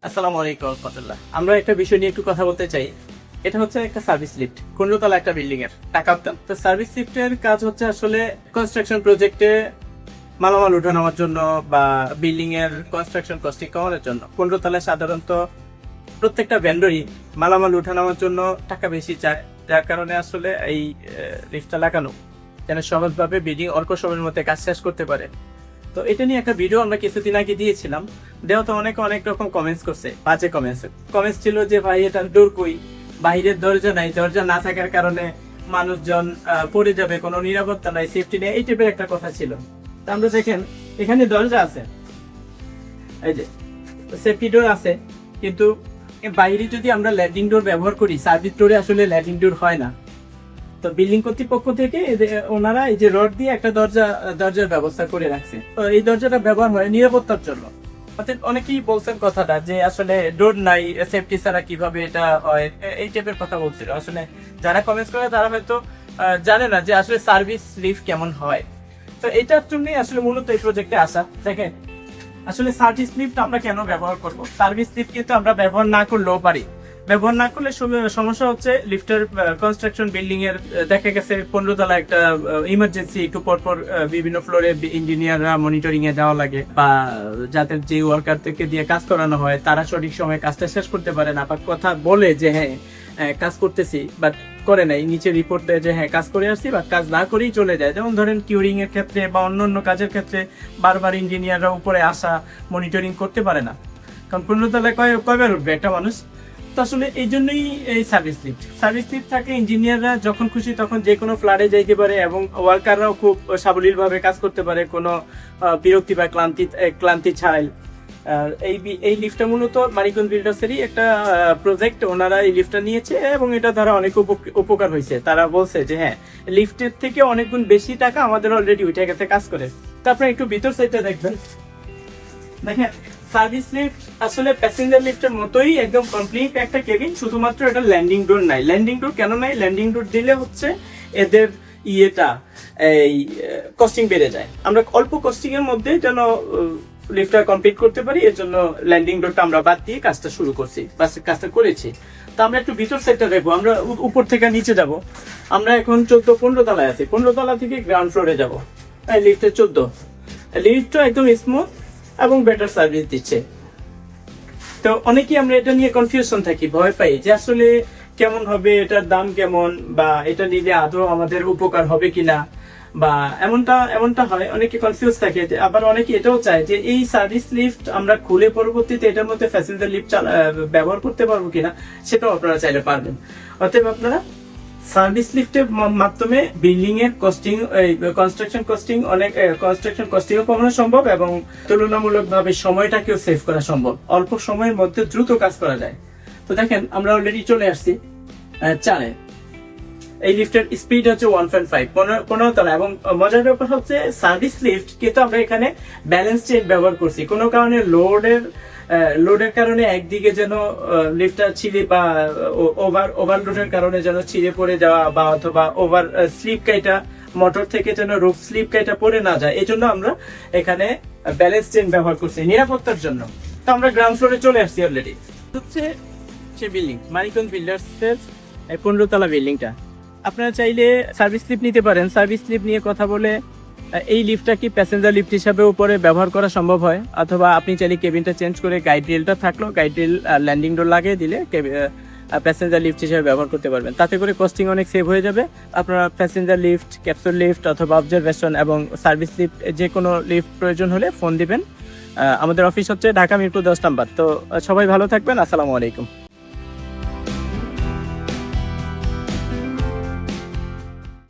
আসসালামু আলাইকুম রহমতুল্লাহ। আমরা একটা বিষয় নিয়ে একটু কথা বলতে চাই। এটা হচ্ছে একটা সার্ভিস লিফট, 15 তলা একটা বিল্ডিং এর টাকা উত্তম। তো সার্ভিস লিফটের কাজ হচ্ছে আসলে কনস্ট্রাকশন প্রজেক্টে মালামাল উঠানোর জন্য বা বিল্ডিং এর কনস্ট্রাকশন কস্টিং কমানোর জন্য। 15 তলায় সাধারণত প্রত্যেকটা ভেন্ডরই মালামাল উঠানোর জন্য টাকা বেশি চায়, যার কারণে আসলে এই লিফটটা লাগানো যেন সহজভাবে বিল্ডিং অল্প সময়ের মধ্যে কাজ শেষ করতে পারে। তো এটা নিয়ে একটা ভিডিও আমরা কিছুদিন আগে দিয়েছিলাম, দেওয়াতে অনেক রকম কমেন্টস করছে, বাজে কমেন্টস ছিল যে ভাই এটার ডোর কই, বাইরের দরজা নাই, দরজা না থাকার কারণে মানুষজন পড়ে যাবে, কোনো নিরাপত্তা নাই, সেফটি নেই, এই টাইপের একটা কথা ছিল। তা আমরা দেখেন এখানে দরজা আছে, এই যে সেফটি ডোর আছে, কিন্তু বাইরে যদি আমরা ল্যান্ডিং ডোর ব্যবহার করি, সার্ভিস ডোরে আসলে ল্যান্ডিং ডোর হয় না। তো বিল্ডিং কর্তৃপক্ষ থেকে ওনারা এই যে রড দিয়ে একটা দরজার ব্যবস্থা করে রাখছে। তো এই দরজাটা ব্যবহার হয় নিরাপত্তার জন্য। অর্থাৎ অনেকেই বলছেন কথাটা যে আসলে ডোর নাই, সেফটি ছাড়া কিভাবে এটা হয়, এই টাইপের কথা বলছিল। আসলে যারা কমেন্টস করে তারা হয়তো জানে না যে আসলে সার্ভিস লিফট কেমন হয়। তো এটার জন্যই আসলে মূলত এই প্রজেক্টে আসা। দেখেন আসলে সার্ভিস লিফট আমরা কেন ব্যবহার করব? সার্ভিস লিফট কিন্তু আমরা ব্যবহার না করলেও পারি। ব্যবহার না করলে সমস্যা হচ্ছে লিফটের কনস্ট্রাকশন বিল্ডিং এর দেখা গেছে 15 তলা একটা ইমার্জেন্সি একটু পরপর বিভিন্ন ফ্লোরে ইঞ্জিনিয়াররা মনিটরিং এ যাওয়া লাগে, বা যাদের যে ওয়ার্কার থেকে দিয়ে কাজ করানো হয় তারা সঠিক সময়ে কাজটা শেষ করতে পারে না, বা কথা বলে যে হ্যাঁ কাজ করতেছি বাট করে নাই, নিচে রিপোর্ট দেয় যে হ্যাঁ কাজ করে আসছি, বা কাজ না করেই চলে যায়। যেমন ধরেন কিউরিং এর ক্ষেত্রে বা অন্য কাজের ক্ষেত্রে বারবার ইঞ্জিনিয়াররা উপরে আসা মনিটরিং করতে পারে না, কারণ 15 তলায় কয়বার উঠবে একটা মানুষ। তো আসলে এই জন্যই এই সার্ভিস লিফট থাকে, ইঞ্জিনিয়াররা যখন খুশি তখন যে কোনো ফ্ল্যাটে যাইতে পারে এবং ওয়ার্কাররাও খুব সাবলীলভাবে কাজ করতে পারে, কোনো বিরক্তি বা ক্লান্তি ছাড়াই। এই লিফটটা মূলত মানিকগঞ্জ বিল্ডার্সেরই একটা প্রজেক্ট, ওনারা এই লিফটটা নিয়েছে এবং এটা দ্বারা অনেক উপকার হয়েছে। তারা বলছে যে হ্যাঁ লিফটের থেকে অনেক গুণ বেশি টাকা আমাদের অলরেডি উঠে গেছে কাজ করে। তারপরে একটু ভিতর সাইডটা দেখবেন, দেখেন সার্ভিস লিফট আসলে প্যাসেঞ্জার লিফটের মতোই একদম কমপ্লিট একটা কেবিন, শুধুমাত্র এটা ল্যান্ডিং ডোর নাই। ল্যান্ডিং ডোর কেন নাই? ল্যান্ডিং ডোর দিলে হচ্ছে এদের এই কস্টিং বেড়ে যায়। আমরা অল্প কস্টিং এর মধ্যে যেন লিফটটা কমপ্লিট করতে পারি, এর জন্য ল্যান্ডিং ডোরটা আমরা বাদ দিয়ে কাজটা শুরু করছি, কাজটা করেছি। তো আমরা একটু ভিতর সাইডটা দেখবো, আমরা উপর থেকে নিচে যাব। আমরা এখন 15 তলায় আছি, 15 তলা থেকে গ্রাউন্ড ফ্লোরে যাবো। লিফটের 14, লিফটটা একদম স্মুথ এবং বেটার সার্ভিস দিচ্ছে। তো অনেকেই আমরা এটা নিয়ে কনফিউশন থাকি, ভয় পাই যে আসলে কেমন হবে, এটার দাম কেমন, বা এটা নিলে আদৌ আমাদের উপকার হবে কিনা, বা এমনটা হয়, অনেকে কনফিউজ থাকে। আবার অনেকে এটাও চায় যে এই সার্ভিস লিফট আমরা খুলে পরবর্তীতে এটার মধ্যে প্যাসেঞ্জার লিফট ব্যবহার করতে পারবো কিনা, সেটাও আপনারা চাইলে পারবেন। অতএব আপনারা সার্ভিস লিফটের মাধ্যমে বিল্ডিং এর কনস্ট্রাকশন কস্টিংও কমানো সম্ভব এবং তুলনামূলকভাবে সময়টাকেও সেভ করা সম্ভব। অল্প সময়ের মধ্যে দ্রুত কাজ করা যায়। তো দেখেন আমরা অলরেডি চলে আসছি 4-এ। এই লিফটের স্পিড হচ্ছে 1.5, 15 তলা। এবং মজার ব্যাপার হচ্ছে সার্ভিস লিফট কিন্তু আমরা এখানে ব্যালেন্স চেন ব্যবহার করছি। কোনো কারণে লোডের কারণে একদিকে যেন লিফটটা ছিঁড়ে, বা ওভারলোডের কারণে যেন ছিঁড়ে পড়ে যাওয়া, বা অথবা ওভার স্লিপ কাইটা মোটর থেকে যেন রুফ স্লিপ কাইটা পড়ে না যায়, এই জন্য আমরা এখানে ব্যালেন্স চেন ব্যবহার করছি নিরাপত্তার জন্য। তো আমরা গ্রাউন্ড ফ্লোরে চলে আসছি অলরেডি। হচ্ছে সে বিল্ডিং মানিকগঞ্জ বিল্ডার্সের 15 তলা বিল্ডিংটা। আপনারা চাইলে সার্ভিস লিফট নিতে পারেন। সার্ভিস লিফট নিয়ে কথা বলে এই লিফটটা কি প্যাসেঞ্জার লিফট হিসাবে উপরে ব্যবহার করা সম্ভব হয়, অথবা আপনি চাইলে কেবিনটা চেঞ্জ করে গাইড রেলটা থাকলো, গাইড রেল ল্যান্ডিং ডোর লাগিয়ে দিলে প্যাসেঞ্জার লিফট হিসেবে ব্যবহার করতে পারবেন। তাতে করে কস্টিং অনেক সেভ হয়ে যাবে। আপনারা প্যাসেঞ্জার লিফট, ক্যাপসুল লিফট অথবা অবজারভেশন এবং সার্ভিস লিফট যে কোনো লিফট প্রয়োজন হলে ফোন দিবেন। আমাদের অফিস হচ্ছে ঢাকা মিরপুর 10 নম্বর। তো সবাই ভালো থাকবেন। আসসালামু আলাইকুম।